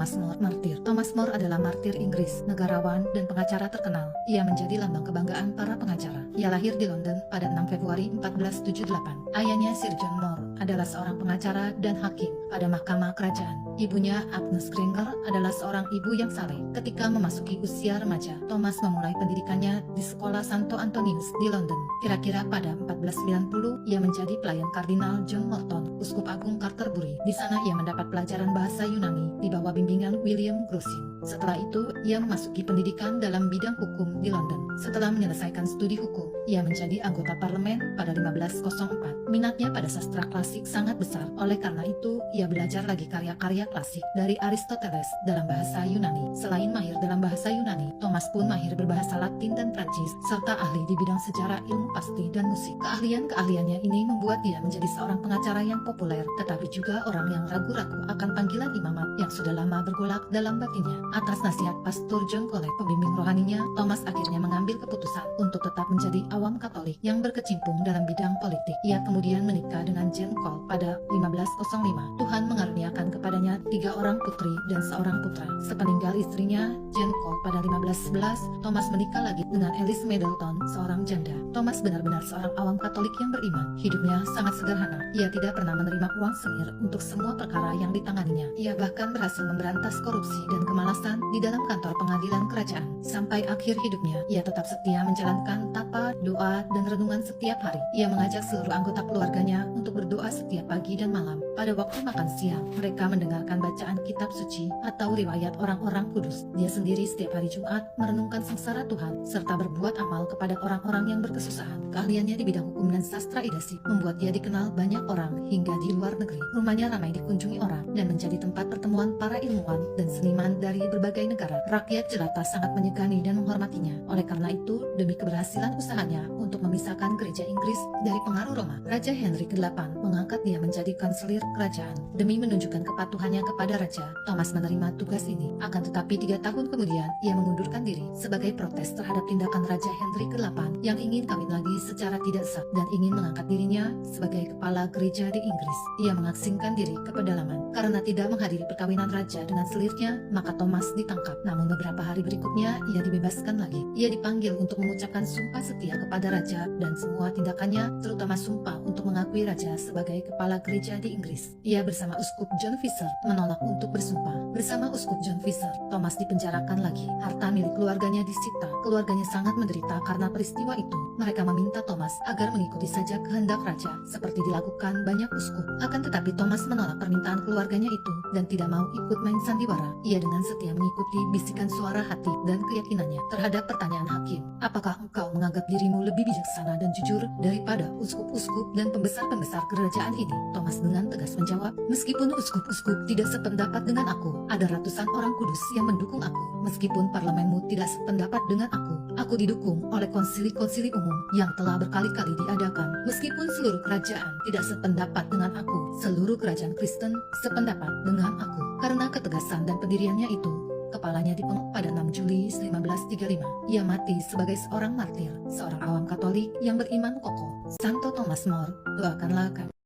Thomas More, martir. Thomas More adalah martir Inggris, negarawan, dan pengacara terkenal. Ia menjadi lambang kebanggaan para pengacara. Ia lahir di London pada 6 Februari 1478. Ayahnya Sir John More adalah seorang pengacara dan hakim pada mahkamah kerajaan. Ibunya Agnes Granger adalah seorang ibu yang saleh. Ketika memasuki usia remaja, Thomas memulai pendidikannya di sekolah Santo Antonius di London. Kira-kira pada 1490, ia menjadi pelayan Kardinal John Morton, Uskup Agung Canterbury. Di sana ia mendapat pelajaran bahasa Yunani di bawah bimbingan William Grocyn. Setelah itu, ia memasuki pendidikan dalam bidang hukum di London. Setelah menyelesaikan studi hukum, ia menjadi anggota parlemen pada 1504. Minatnya pada sastra klasik sangat besar. Oleh karena itu, ia belajar lagi karya-karya klasik dari Aristoteles dalam bahasa Yunani. Selain mahir dalam bahasa Yunani, Thomas pun mahir berbahasa Latin dan Prancis, serta ahli di bidang sejarah, ilmu pasti, dan musik. Keahlian-keahliannya ini membuat dia menjadi seorang pengacara yang populer, tetapi juga orang yang ragu-ragu akan panggilan imamat yang sudah lama bergolak dalam batinnya. Atas nasihat Pastor John Cole, pembimbing rohaninya, Thomas akhirnya mengambil keputusan untuk tetap menjadi awam Katolik yang berkecimpung dalam bidang politik. Ia kemudian menikah dengan Jane Cole pada 1505. Tuhan mengaruniakan kepadanya 3 orang putri dan seorang putra. Sepeninggal istrinya, Jane Cole, pada 1511, Thomas menikah lagi dengan Alice Middleton, seorang janda. Thomas benar-benar seorang awam Katolik yang beriman. Hidupnya sangat sederhana. Ia tidak pernah menerima uang semir untuk semua perkara yang ditanganinya. Ia bahkan berhasil memberantas korupsi dan kemalasan di dalam kantor pengadilan kerajaan. Sampai akhir hidupnya, ia tetap setia menjalankan tapa, doa, dan renungan setiap hari. Ia mengajak seluruh anggota keluarganya untuk berdoa setiap pagi dan malam. Pada waktu makan siang, mereka mendengarkan bacaan kitab suci atau riwayat orang-orang kudus. Dia sendiri setiap hari Jumat merenungkan sengsara Tuhan, serta berbuat amal kepada orang-orang yang berkesusahan. Keahliannya di bidang hukum dan sastra idasi membuat dia dikenal banyak orang hingga di luar negeri. Rumahnya ramai dikunjungi orang dan menjadi tempat pertemuan para ilmuwan dan seniman dari berbagai negara. Rakyat jelata sangat menyegani dan menghormatinya. Oleh karena itu, demi keberhasilan usahanya untuk memisahkan gereja Inggris dari pengaruh Roma, Raja Henry VIII mengangkat dia menjadi kanselir kerajaan. Demi menunjukkan kepatuhannya kepada raja, Thomas menerima tugas ini. Akan tetapi 3 tahun kemudian, ia mengundurkan diri sebagai protes terhadap tindakan Raja Henry VIII yang ingin kawin lagi secara tidak sah dan ingin mengangkat dirinya sebagai kepala gereja di Inggris. Ia mengasingkan diri ke pedalaman. Karena tidak menghadiri perkawinan raja dengan selirnya, maka Thomas ditangkap. Namun beberapa hari berikutnya, ia dibebaskan lagi. Ia dipanggil untuk mengucapkan sumpah setia kepada raja dan semua tindakannya, terutama sumpah untuk mengakui raja sebagai kepala gereja di Inggris. Ia bersama Uskup John Fisher menolak untuk bersumpah. Bersama Uskup John Fisher, Thomas dipenjarakan lagi. Harta milik keluarganya disita. Keluarganya sangat menderita karena peristiwa itu. Mereka meminta Thomas agar mengikuti saja kehendak raja, seperti dilakukan banyak uskup. Akan tetapi Thomas menolak permintaan keluarganya itu dan tidak mau ikut main sandiwara. Ia dengan setia mengikuti bisikan suara hati dan keyakinannya. Terhadap pertanyaan hakim, apakah engkau menganggap dirimu lebih bijaksana dan jujur daripada uskup-uskup dan pembesar-pembesar kerajaan ini? Thomas dengan tegas menjawab, meskipun uskup-uskup tidak sependapat dengan aku, ada ratusan orang kudus yang mendukung aku. Meskipun parlemenmu tidak sependapat dengan aku didukung oleh konsili-konsili umum yang telah berkali-kali diadakan. Meskipun seluruh kerajaan tidak sependapat dengan aku, seluruh kerajaan Kristen sependapat dengan aku. Karena ketegasan dan pendiriannya itu, kepalanya dipenggal pada 6 Juli 1535. Ia mati sebagai seorang martir, seorang awam Katolik yang beriman kokoh. Santo Thomas More, doakanlah kami.